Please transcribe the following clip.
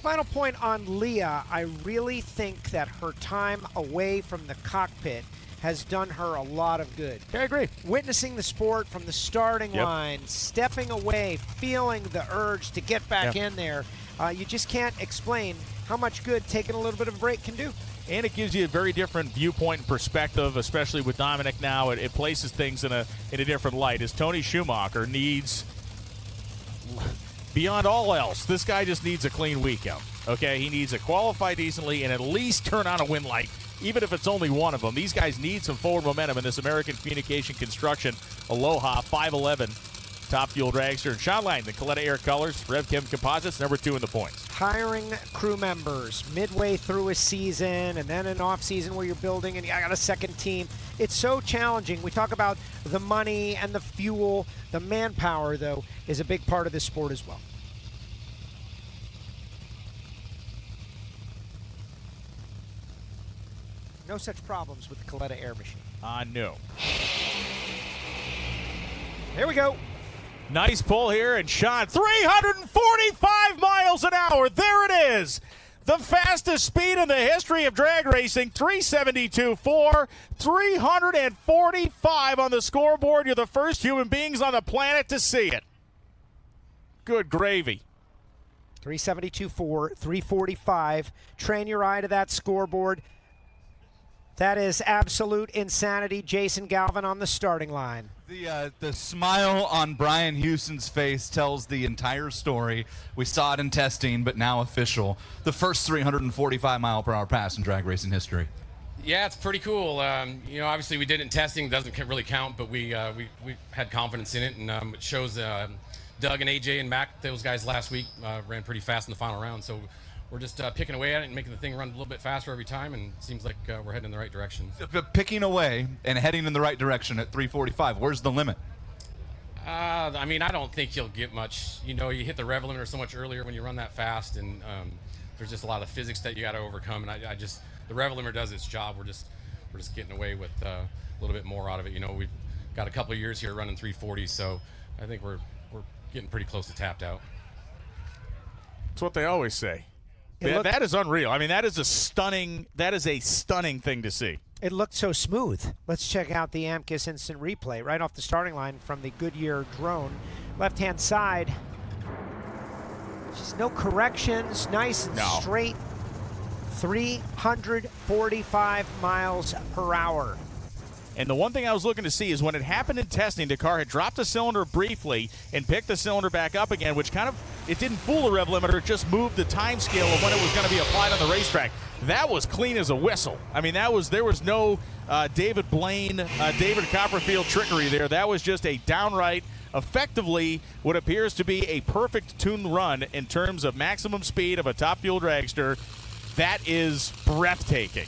Final point on Leah. I really think that her time away from the cockpit has done her a lot of good. I agree. Witnessing the sport from the starting line, stepping away, feeling the urge to get back in there. You just can't explain how much good taking a little bit of a break can do. And it gives you a very different viewpoint and perspective, especially with Dominic now. It places things in a different light. As Tony Schumacher needs, beyond all else, this guy just needs a clean weekend. Okay, he needs to qualify decently and at least turn on a win light, even if it's only one of them. These guys need some forward momentum in this American Communication Construction Aloha 511 Top Fuel Dragster. And Shawn Langdon, Coletta Air Colors, Rev Chem Composites, number 2 in the points. Hiring crew members midway through a season and then an off season where you're building and you got a second team. It's so challenging. We talk about the money and the fuel. The manpower, though, is a big part of this sport as well. No such problems with the Coletta Air machine. No. Here we go. Nice pull here, and Shawn, 345 miles an hour. There it is. The fastest speed in the history of drag racing, 372.4, 345 on the scoreboard. You're the first human beings on the planet to see it. Good gravy. 372.4, 345. Train your eye to that scoreboard. That is absolute insanity. Jason Galvin on the starting line. The smile on Brian Houston's face tells the entire story. We saw it in testing, but now official. The first 345-mile-per-hour pass in drag racing history. Yeah, it's pretty cool. Obviously we did it in testing. Doesn't really count, but we had confidence in it, and it shows Doug and AJ and Mac, those guys last week, ran pretty fast in the final round. So we're just picking away at it and making the thing run a little bit faster every time, and it seems like we're heading in the right direction. Picking away and heading in the right direction at 345. Where's the limit? I don't think you'll get much. You hit the rev limiter so much earlier when you run that fast, and there's just a lot of physics that you got to overcome. And the rev limiter does its job. We're just getting away with a little bit more out of it. We've got a couple of years here running 340, so I think we're getting pretty close to tapped out. That's what they always say. That is unreal. That is a stunning thing to see. It looked so smooth. Let's check out the AMCIS instant replay right off the starting line from the Goodyear drone. Left-hand side. Just no corrections. Nice and straight. 345 miles per hour. And the one thing I was looking to see is when it happened in testing, the car had dropped the cylinder briefly and picked the cylinder back up again, which it didn't fool the rev limiter, it just moved the time scale of when it was going to be applied on the racetrack. That was clean as a whistle. There was no David Blaine, David Copperfield trickery there. That was just a downright, effectively, what appears to be a perfect tuned run in terms of maximum speed of a top fuel dragster. That is breathtaking.